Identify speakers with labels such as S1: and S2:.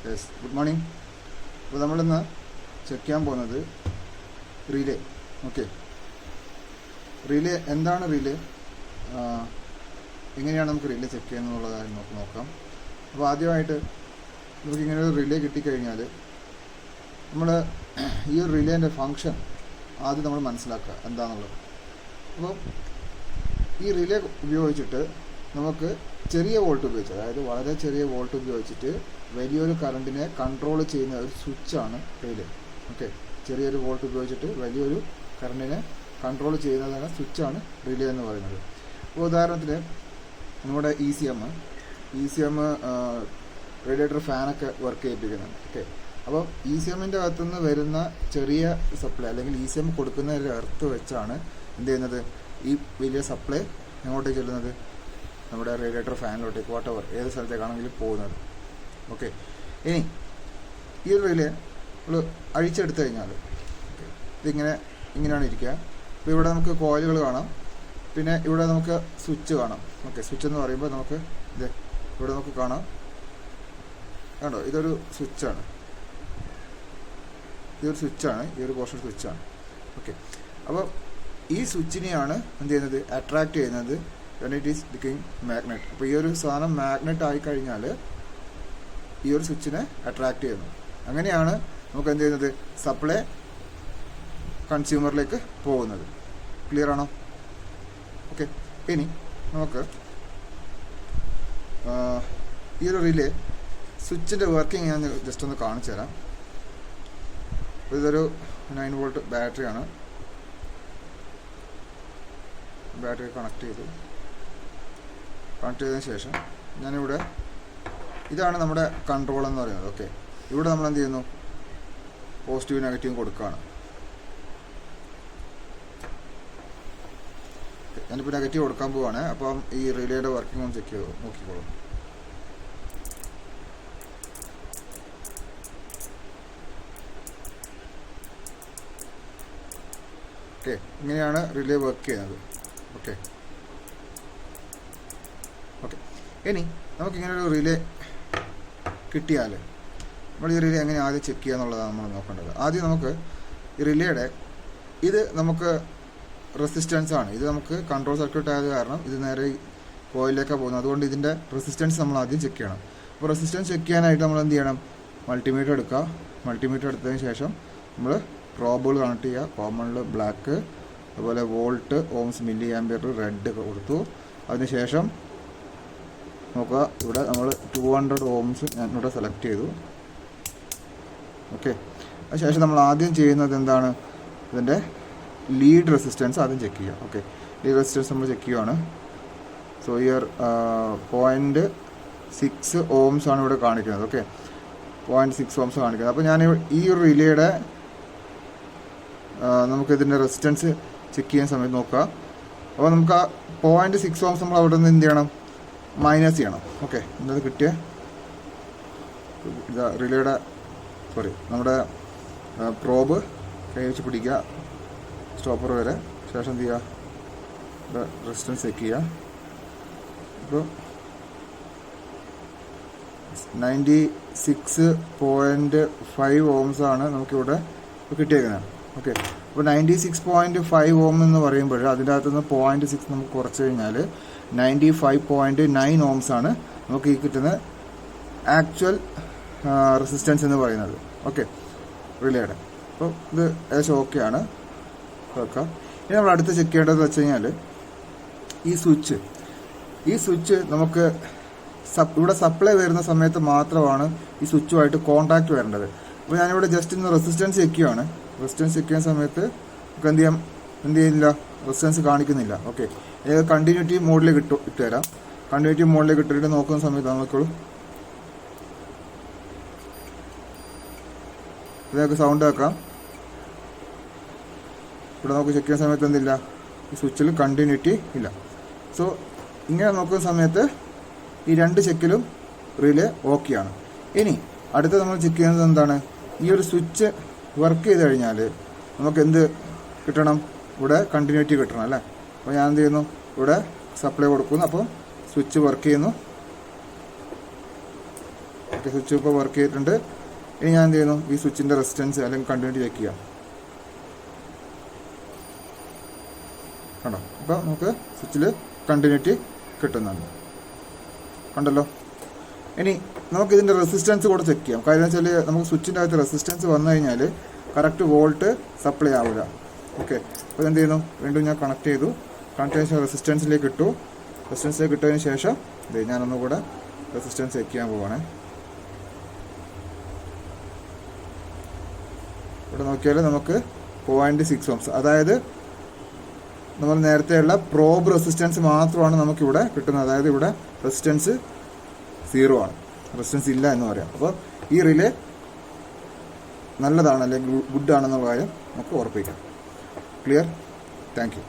S1: Yes, good morning. അപ്പോൾ നമ്മളിന്ന് check ചെയ്യാൻ പോകുന്നത് റിലേ. ഓക്കെ, റിലേ എന്താണ് റിലേ, എങ്ങനെയാണ് നമുക്ക് റിലേ ചെക്ക് ചെയ്യുന്നതെന്നുള്ളതായി നോക്കാം. അപ്പോൾ ആദ്യമായിട്ട് നമുക്ക് ഇങ്ങനെ ഒരു റിലേ കിട്ടിക്കഴിഞ്ഞാൽ നമ്മൾ ഈ ഒരു റിലേൻ്റെ ഫങ്ഷൻ ആദ്യം നമ്മൾ മനസ്സിലാക്കുക എന്താണെന്നുള്ളത്. അപ്പോൾ ഈ റിലേ ഉപയോഗിച്ചിട്ട് നമുക്ക് ചെറിയ വോൾട്ട് ഉപയോഗിച്ച്, അതായത് വളരെ ചെറിയ വോൾട്ട് ഉപയോഗിച്ചിട്ട് വലിയൊരു കറണ്ടിനെ കൺട്രോൾ ചെയ്യുന്ന ഒരു സ്വിച്ചാണ് റിലേ. ഓക്കെ, ചെറിയൊരു വോൾട്ട് ഉപയോഗിച്ചിട്ട് വലിയൊരു കറണ്ടിനെ കൺട്രോൾ ചെയ്യുന്നതാണ് സ്വിച്ചാണ് റിലേ എന്ന് പറയുന്നത്. അപ്പോൾ ഉദാഹരണത്തിന് നമ്മുടെ ഇ സി എം റേഡിയേറ്റർ ഫാനൊക്കെ വർക്ക് ചെയ്യിപ്പിക്കുന്നുണ്ട്. ഓക്കെ, അപ്പോൾ ഇ സി എമ്മിൻ്റെ അകത്തുനിന്ന് വരുന്ന ചെറിയ സപ്ലൈ അല്ലെങ്കിൽ ഇ സി എം കൊടുക്കുന്ന ഒരു എർത്ത് വെച്ചാണ് എന്ത് ചെയ്യുന്നത്, ഈ വലിയ സപ്ലൈ എങ്ങോട്ടേക്ക് ചെല്ലുന്നത്, നമ്മുടെ റേഡിയേറ്റർ ഫാനിലോട്ടേക്ക്, വാട്ടവർ ഏത് സ്ഥലത്തേക്കാണെങ്കിലും പോകുന്നത്. ഓക്കെ, ഇനി ഈ ഒരു റിലേ നമ്മൾ അഴിച്ചെടുത്തു കഴിഞ്ഞാൽ ഇങ്ങനെയാണ് ഇരിക്കുക. അപ്പോൾ ഇവിടെ നമുക്ക് കോയിലുകൾ കാണാം, പിന്നെ ഇവിടെ നമുക്ക് സ്വിച്ച് കാണാം. ഓക്കെ, സ്വിച്ച് എന്ന് പറയുമ്പോൾ നമുക്ക് ഇവിടെ നമുക്ക് കാണാം, കണ്ടോ, ഇതൊരു സ്വിച്ചാണ്, ഈ ഒരു പോർഷൻ സ്വിച്ചാണ്. ഓക്കെ, അപ്പോൾ ഈ സ്വിച്ചിനെയാണ് എന്ത് ചെയ്യുന്നത്, അട്രാക്റ്റ് ചെയ്യുന്നത് when it is becoming magnet. അപ്പോൾ ഈ ഒരു സാധനം മാഗ്നറ്റ് ആയിക്കഴിഞ്ഞാൽ ഈ ഒരു സ്വിച്ചിനെ അട്രാക്റ്റ് ചെയ്യുന്നു. അങ്ങനെയാണ് നമുക്ക് എന്ത് ചെയ്യുന്നത്, സപ്ലൈ കൺസ്യൂമറിലേക്ക് പോകുന്നത്. ക്ലിയർ ആണോ? ഓക്കെ, ഇനി നമുക്ക് ഈ ഒരു റിലേ സ്വിച്ചിൻ്റെ വർക്കിംഗ് ഞാൻ ജസ്റ്റ് ഒന്ന് കാണിച്ചു തരാം. ഇതൊരു 9 വോൾട്ട് ബാറ്ററിയാണ്. ബാറ്ററി കണക്ട് ചെയ്തതിന് ശേഷം ഞാനിവിടെ, ഇതാണ് നമ്മുടെ കൺട്രോൾ എന്ന് പറയുന്നത്. ഓക്കെ, ഇവിടെ നമ്മൾ എന്ത് ചെയ്യുന്നു, പോസിറ്റീവ് നെഗറ്റീവ് കൊടുക്കുകയാണ്. ഞാനിപ്പോൾ നെഗറ്റീവ് കൊടുക്കാൻ പോവുകയാണ്. അപ്പം ഈ റിലേയുടെ വർക്കിംഗ് ഒന്ന് ചെക്ക് ചെയ്ത് നോക്കിക്കോളൂ. ഓക്കെ, ഇങ്ങനെയാണ് റിലേ വർക്ക് ചെയ്യുന്നത്. ഓക്കെ, ഇനി നമുക്കിങ്ങനൊരു റിലേ കിട്ടിയാൽ നമ്മൾ ഈ റിലേ എങ്ങനെ ആദ്യം ചെക്ക് ചെയ്യുക എന്നുള്ളതാണ് നമ്മൾ നോക്കേണ്ടത്. ആദ്യം നമുക്ക് ഈ റിലേയുടെ ഇത് നമുക്ക് റെസിസ്റ്റൻസ് ആണ്, ഇത് നമുക്ക് കൺട്രോൾ സർക്യൂട്ട് ആയത് കാരണം ഇത് നേരെ കോയിലേക്കാണ് പോകുന്നത്. അതുകൊണ്ട് ഇതിൻ്റെ റെസിസ്റ്റൻസ് നമ്മൾ ആദ്യം ചെക്ക് ചെയ്യണം. അപ്പോൾ റെസിസ്റ്റൻസ് ചെക്ക് ചെയ്യാനായിട്ട് നമ്മൾ എന്ത് ചെയ്യണം, മൾട്ടിമീറ്റർ എടുക്കുക. മൾട്ടിമീറ്റർ എടുത്തതിന് ശേഷം നമ്മൾ പ്രോബുകൾ കണക്ട് ചെയ്യുക. കോമണിൽ ബ്ലാക്ക്, അതുപോലെ volt, ohms, milli ampere red കൊടുത്തു. അതിനുശേഷം നോക്കുക, ഇവിടെ നമ്മൾ 200 ഓംസ് ഞാൻ ഇവിടെ സെലക്ട് ചെയ്തു. ഓക്കെ, അതിനുശേഷം നമ്മൾ ആദ്യം ചെയ്യുന്നത് എന്താണ്, ഇതിൻ്റെ ലീഡ് റെസിസ്റ്റൻസ് ആദ്യം ചെക്ക് ചെയ്യുക. ഓക്കെ, ലീഡ് റെസിസ്റ്റൻസ് നമ്മൾ ചെക്ക് ചെയ്യുകയാണ്. സോ ഇയർ 0.6 ഓംസ് ആണ് ഇവിടെ കാണിക്കുന്നത്. ഓക്കെ, 0.6 ഓംസ് കാണിക്കുന്നത്. അപ്പോൾ ഞാൻ ഈ ഒരു റിലേയുടെ നമുക്കിതിൻ്റെ റെസിസ്റ്റൻസ് ചെക്ക് ചെയ്യാൻ സമയത്ത് നോക്കുക. അപ്പോൾ നമുക്ക് ആ 0.6 ഓംസ് നമ്മൾ അവിടെ നിന്ന് എന്ത് ചെയ്യണം, മൈനസ് ചെയ്യണം. ഓക്കെ, എന്നത് കിട്ടിയ റിലേയുടെ നമ്മുടെ പ്രോബ് കൈ വെച്ച് പിടിക്കുക സ്റ്റോപ്പർ വരെ. ശേഷം എന്ത് ചെയ്യുക, റെസിസ്റ്റൻസ് ചെക്ക് ചെയ്യുക. ഇപ്പോൾ 96.5 ഓംസ് ആണ് നമുക്കിവിടെ കിട്ടിയേക്കുന്നത്. ഓക്കെ, അപ്പോൾ 96.5 ഓം എന്ന് പറയുമ്പോൾ അതിൻ്റെ അകത്തുനിന്ന് 0.6 നമുക്ക് കുറച്ച് കഴിഞ്ഞാൽ 95.9 ഓംസ് ആണ് നമുക്ക് ഈ കിട്ടുന്ന ആക്ച്വൽ റെസിസ്റ്റൻസ് എന്ന് പറയുന്നത്. ഓക്കെ, റിലേയുടെ. അപ്പോൾ ഇത് ഏകദേശം ഓക്കെയാണ്. വെക്കാം. ഇനി നമ്മൾ അടുത്ത് ചെക്ക് ചെയ്യേണ്ടതെന്ന് വെച്ച് കഴിഞ്ഞാൽ ഈ സ്വിച്ച് നമുക്ക് ഇവിടെ സപ്ലൈ വരുന്ന സമയത്ത് മാത്രമാണ് ഈ സ്വിച്ചുമായിട്ട് കോൺടാക്റ്റ് വരേണ്ടത്. അപ്പോൾ ഞാനിവിടെ ജസ്റ്റ് ഇന്ന് റെസിസ്റ്റൻസ് ചെക്ക് ചെയ്യുകയാണ്. റെസിസ്റ്റൻസ് ചെക്ക് ചെയ്യുന്ന സമയത്ത് നമുക്ക് എന്ത് ചെയ്യില്ല, റെസിസ്റ്റൻസ് കാണിക്കുന്നില്ല. ഓക്കെ, ഇത് കണ്ടിന്യൂറ്റി മോഡിലേക്ക് ഇട്ടുതരാം. കണ്ടിന്യൂറ്റി മോഡിലേക്ക് ഇട്ടിട്ട് നോക്കുന്ന സമയത്ത് നമുക്കുള്ളൂ ഇതൊക്കെ സൗണ്ട് ആക്കാം. ഇവിടെ നമുക്ക് ചെക്ക് ചെയ്യുന്ന സമയത്ത് എന്തില്ല, ഈ സ്വിച്ചിൽ കണ്ടിന്യൂറ്റി ഇല്ല. സോ ഇങ്ങനെ നോക്കുന്ന സമയത്ത് ഈ രണ്ട് ചെക്കിലും റിലേ ഓക്കെയാണ്. ഇനി അടുത്ത നമ്മൾ ചെക്ക് ചെയ്യുന്നത് എന്താണ്, ഈ ഒരു സ്വിച്ച് വർക്ക് ചെയ്ത് കഴിഞ്ഞാൽ നമുക്ക് എന്ത് കിട്ടണം, ഇവിടെ കണ്ടിന്യൂറ്റി കിട്ടണം അല്ലേ. അപ്പോൾ ഞാൻ എന്ത് ചെയ്യുന്നു, ഇവിടെ സപ്ലൈ കൊടുക്കുന്നു. അപ്പോൾ സ്വിച്ച് വർക്ക് ചെയ്യുന്നു. ഓക്കെ, സ്വിച്ച് ഇപ്പോൾ വർക്ക് ചെയ്തിട്ടുണ്ട്. ഇനി ഞാൻ എന്ത് ചെയ്യുന്നു, ഈ സ്വിച്ചിൻ്റെ റെസിസ്റ്റൻസ് അല്ലെങ്കിൽ കണ്ടിന്യൂറ്റി ചെക്ക് ചെയ്യാം. കണ്ടോ, ഇപ്പോൾ നമുക്ക് സ്വിച്ചിൽ കണ്ടിന്യൂറ്റി കിട്ടുന്നുണ്ട്, കണ്ടല്ലോ. ഇനി നമുക്ക് ഇതിൻ്റെ റെസിസ്റ്റൻസ് കൂടെ ചെക്ക് ചെയ്യാം. കാര്യം എന്ന് വെച്ചാൽ നമുക്ക് സ്വിച്ചിൻ്റെ അകത്ത് റെസിസ്റ്റൻസ് വന്നു കഴിഞ്ഞാൽ കറക്റ്റ് വോൾട്ട് സപ്ലൈ ആവില്ല. ഓക്കെ, അപ്പോൾ എന്ത് ചെയ്യുന്നു, വീണ്ടും ഞാൻ കണക്ട് ചെയ്തു. കണക്ട് ചെയ്ത ശേഷം റെസിസ്റ്റൻസിലേക്ക് ഇട്ടു. റെസിസ്റ്റൻസിലേക്ക് ഇട്ടതിന് ശേഷം ഞാനൊന്നുകൂടെ റെസിസ്റ്റൻസ് ചെക്ക് ചെയ്യാൻ പോവാണ്. ഇവിടെ നോക്കിയാൽ നമുക്ക് 0.6 ohms, അതായത് നമ്മൾ നേരത്തെയുള്ള പ്രോബ് റെസിസ്റ്റൻസ് മാത്രമാണ് നമുക്കിവിടെ കിട്ടുന്നത്. അതായത് ഇവിടെ റെസിസ്റ്റൻസ് 0 ആണ്, റെസിസ്റ്റൻസ് ഇല്ല എന്ന് പറയാം. അപ്പോൾ ഈ റിലേ നല്ലതാണ് അല്ലെങ്കിൽ ഗുഡ് ആണെന്നുള്ള കാര്യം നമുക്ക് ഉറപ്പിക്കാം. ക്ലിയർ? Thank you.